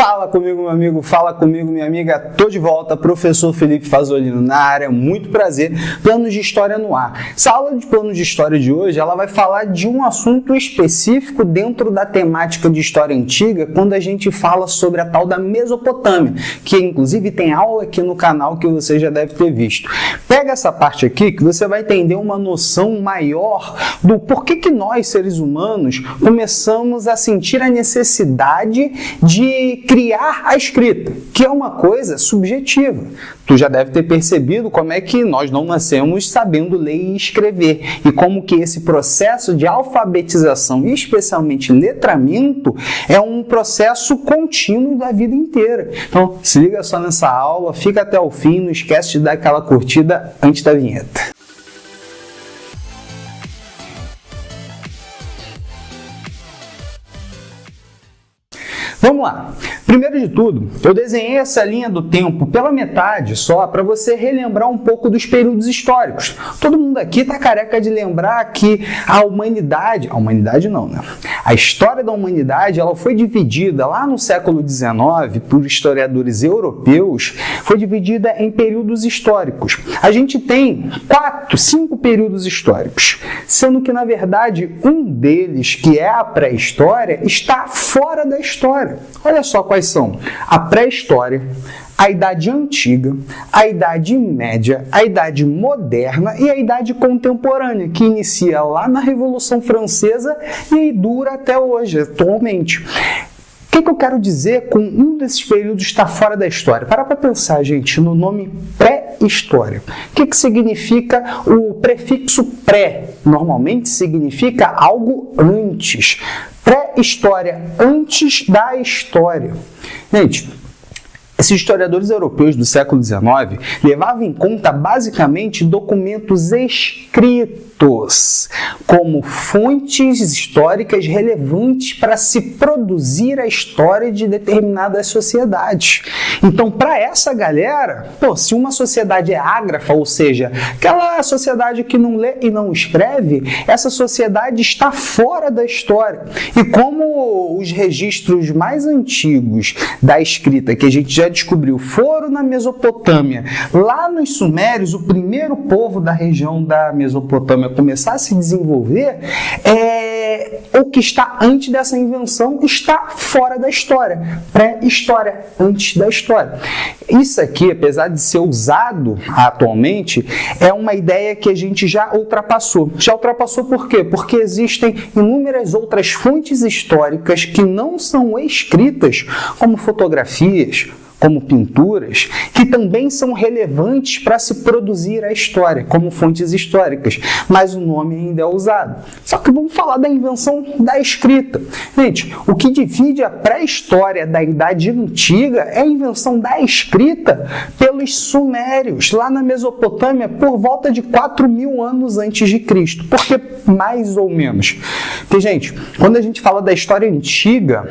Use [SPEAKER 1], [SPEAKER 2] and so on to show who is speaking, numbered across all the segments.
[SPEAKER 1] Fala comigo, meu amigo, fala comigo, minha amiga. Tô de volta, professor Felipe Fazolino na área. Muito prazer. Planos de História no ar. Essa aula de Planos de História de hoje, ela vai falar de um assunto específico dentro da temática de História Antiga, quando a gente fala sobre a tal da Mesopotâmia, que inclusive tem aula aqui no canal que você já deve ter visto. Pega essa parte aqui que você vai entender uma noção maior do porquê que nós, seres humanos, começamos a sentir a necessidade de criar a escrita, que é uma coisa subjetiva. Tu já deve ter percebido como é que nós não nascemos sabendo ler e escrever, e como que esse processo de alfabetização, e especialmente letramento, é um processo contínuo da vida inteira. Então, se liga só nessa aula, fica até o fim, não esquece de dar aquela curtida antes da vinheta. Vamos lá. Primeiro de tudo, eu desenhei essa linha do tempo pela metade só para você relembrar um pouco dos períodos históricos. Todo mundo aqui está careca de lembrar que a humanidade não, né? A história da humanidade, ela foi dividida lá no século XIX por historiadores europeus, foi dividida em períodos históricos. A gente tem 5 períodos históricos, sendo que, na verdade, um deles, que é a pré-história, está fora da história. Olha só quais são: a pré-história, a Idade Antiga, a Idade Média, a Idade Moderna e a Idade Contemporânea, que inicia lá na Revolução Francesa e dura até hoje, atualmente. O que eu quero dizer com um desses períodos estar fora da história? Para pensar, gente, no nome pré-história. O que significa o prefixo pré? Normalmente significa algo antes. Pré-história, antes da história. Gente, esses historiadores europeus do século XIX levavam em conta basicamente documentos escritos como fontes históricas relevantes para se produzir a história de determinadas sociedades. Então, para essa galera, se uma sociedade é ágrafa, ou seja, aquela sociedade que não lê e não escreve, essa sociedade está fora da história. E como os registros mais antigos da escrita, que a gente já descobriu, foram na Mesopotâmia, lá nos Sumérios, o primeiro povo da região da Mesopotâmia começar a se desenvolver, o que está antes dessa invenção está fora da história. Pré-história, antes da história. Isso aqui, apesar de ser usado atualmente, é uma ideia que a gente já ultrapassou. Já ultrapassou por quê? Porque existem inúmeras outras fontes históricas que não são escritas, como fotografias, como pinturas, que também são relevantes para se produzir a história, como fontes históricas, mas o nome ainda é usado. Só que vamos falar da invenção da escrita. Gente, o que divide a pré-história da Idade Antiga é a invenção da escrita pelos sumérios, lá na Mesopotâmia, por volta de 4.000 anos antes de Cristo. Por que mais ou menos? Porque, gente, quando a gente fala da história antiga,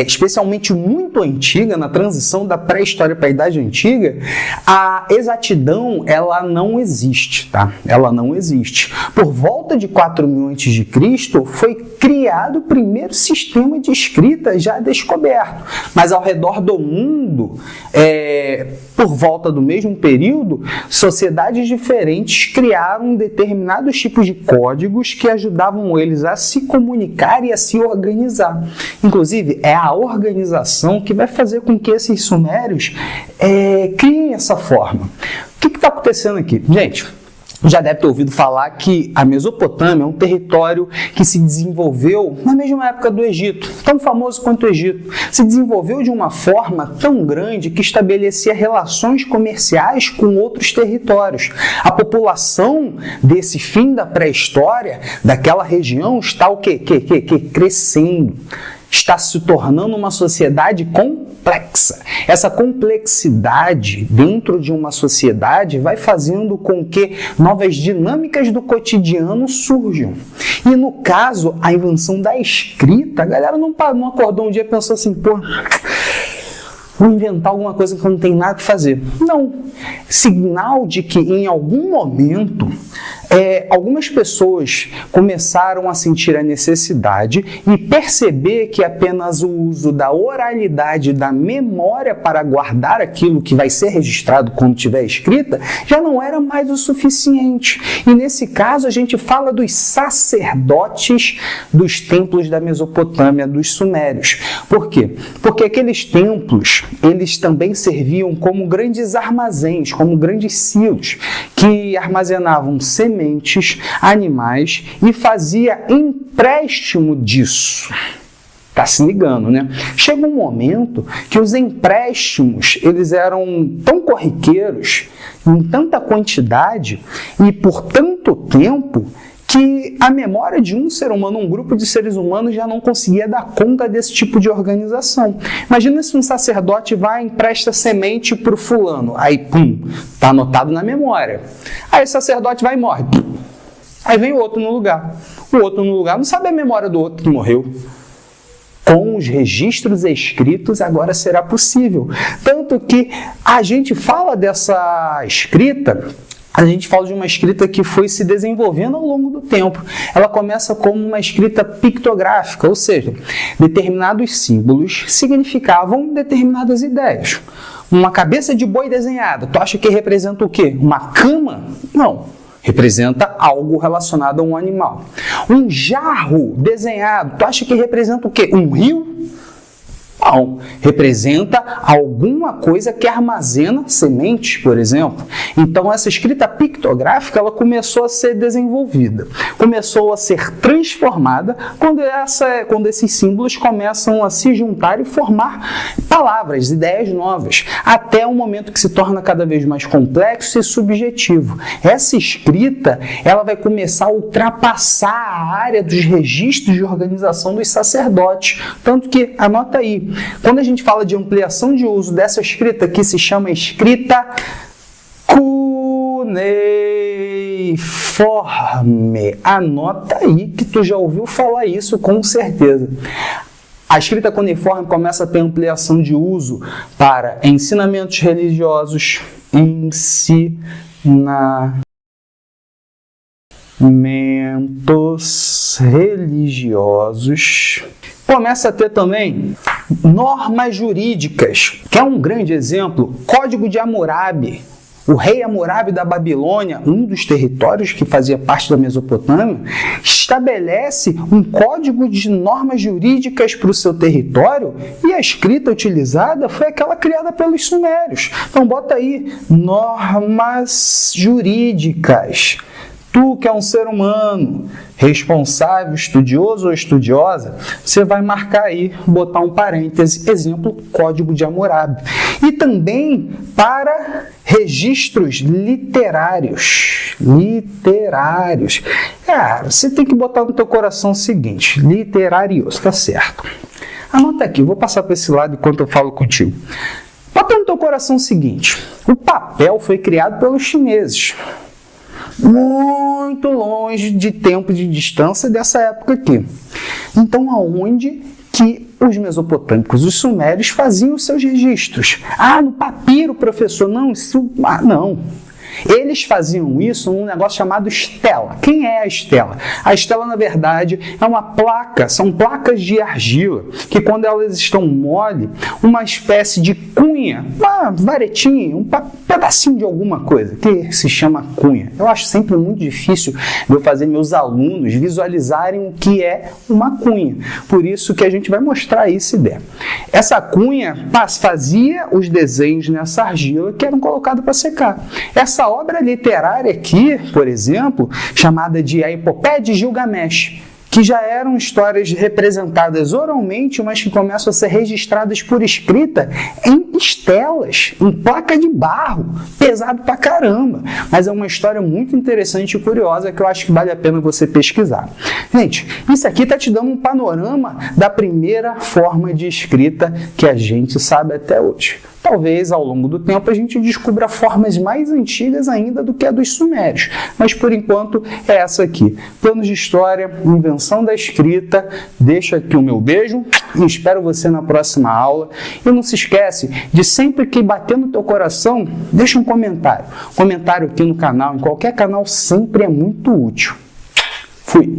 [SPEAKER 1] especialmente muito antiga, na transição da pré-história para a Idade Antiga, a exatidão, ela não existe, tá? Ela não existe. Por volta de 4.000 a.C., foi criado o primeiro sistema de escrita já descoberto. Mas ao redor do mundo, por volta do mesmo período, sociedades diferentes criaram determinados tipos de códigos que ajudavam eles a se comunicar e a se organizar. Inclusive, é a organização que vai fazer com que esses sumérios criem essa forma. O que está acontecendo aqui? Gente, já deve ter ouvido falar que a Mesopotâmia é um território que se desenvolveu na mesma época do Egito, tão famoso quanto o Egito. Se desenvolveu de uma forma tão grande que estabelecia relações comerciais com outros territórios. A população desse fim da pré-história, daquela região, está o quê? Crescendo. Está se tornando uma sociedade complexa. Essa complexidade dentro de uma sociedade vai fazendo com que novas dinâmicas do cotidiano surjam. E no caso, a invenção da escrita, a galera não acordou um dia e pensou assim, vou inventar alguma coisa que eu não tenho nada que fazer. Não. Sinal de que em algum momento algumas pessoas começaram a sentir a necessidade e perceber que apenas o uso da oralidade, da memória para guardar aquilo que vai ser registrado quando tiver escrita, já não era mais o suficiente. E nesse caso a gente fala dos sacerdotes dos templos da Mesopotâmia, dos sumérios. Por quê? Porque aqueles templos, eles também serviam como grandes armazéns, como grandes silos, que armazenavam sementes, animais e fazia empréstimo disso. Tá se ligando, né? Chega um momento que os empréstimos, eles eram tão corriqueiros, em tanta quantidade e por tanto tempo, que a memória de um ser humano, um grupo de seres humanos já não conseguia dar conta desse tipo de organização. Imagina se um sacerdote vai e empresta semente para o fulano, aí pum, está anotado na memória. Aí o sacerdote vai e morre. Aí vem o outro no lugar. O outro no lugar não sabe a memória do outro que morreu. Com os registros escritos agora será possível. Tanto que a gente fala dessa escrita, a gente fala de uma escrita que foi se desenvolvendo ao longo do tempo. Ela começa como uma escrita pictográfica, ou seja, determinados símbolos significavam determinadas ideias. Uma cabeça de boi desenhada, tu acha que representa o quê? Uma cama? Não. Representa algo relacionado a um animal. Um jarro desenhado, tu acha que representa o quê? Um rio? Não, representa alguma coisa que armazena sementes, por exemplo. Então, essa escrita pictográfica ela começou a ser desenvolvida, começou a ser transformada quando esses símbolos começam a se juntar e formar palavras, ideias novas, até o momento que se torna cada vez mais complexo e subjetivo. Essa escrita ela vai começar a ultrapassar a área dos registros de organização dos sacerdotes. Tanto que, anota aí, quando a gente fala de ampliação de uso dessa escrita, que se chama escrita cuneiforme. Anota aí que tu já ouviu falar isso com certeza. A escrita cuneiforme começa a ter ampliação de uso para ensinamentos religiosos, ensinamentos religiosos. Começa a ter também normas jurídicas, que é um grande exemplo, Código de Hammurabi. O rei Hammurabi da Babilônia, um dos territórios que fazia parte da Mesopotâmia, estabelece um código de normas jurídicas para o seu território e a escrita utilizada foi aquela criada pelos sumérios. Então bota aí, normas jurídicas. Tu que é um ser humano, responsável, estudioso ou estudiosa, você vai marcar aí, botar um parêntese, exemplo, Código de Hammurabi. E também para registros literários. Literários. Cara, você tem que botar no teu coração o seguinte, literários, tá certo. Anota aqui, vou passar para esse lado enquanto eu falo contigo. Bota no teu coração o seguinte, o papel foi criado pelos chineses. Muito longe de tempo de distância dessa época aqui. Então, aonde que os mesopotâmicos, os sumérios, faziam os seus registros? Ah, no papiro, professor. Não, isso... não. Eles faziam isso num negócio chamado estela. Quem é a estela? A estela, na verdade, é uma placa, são placas de argila, que quando elas estão mole, uma espécie de cunha, uma varetinha, um pedacinho de alguma coisa, que se chama cunha. Eu acho sempre muito difícil de eu fazer meus alunos visualizarem o que é uma cunha. Por isso que a gente vai mostrar aí se der. Essa cunha fazia os desenhos nessa argila que eram colocados para secar. Essa obra literária aqui, por exemplo, chamada de A Epopeia de Gilgamesh, que já eram histórias representadas oralmente, mas que começam a ser registradas por escrita em estelas, em placa de barro, pesado pra caramba. Mas é uma história muito interessante e curiosa que eu acho que vale a pena você pesquisar. Gente, isso aqui está te dando um panorama da primeira forma de escrita que a gente sabe até hoje. Talvez, ao longo do tempo, a gente descubra formas mais antigas ainda do que a dos sumérios. Mas, por enquanto, é essa aqui. Planos de história, invenção da escrita. Deixa aqui o meu beijo. Eu espero você na próxima aula. E não se esquece de sempre que bater no teu coração, deixa um comentário. Comentário aqui no canal, em qualquer canal, sempre é muito útil. Fui!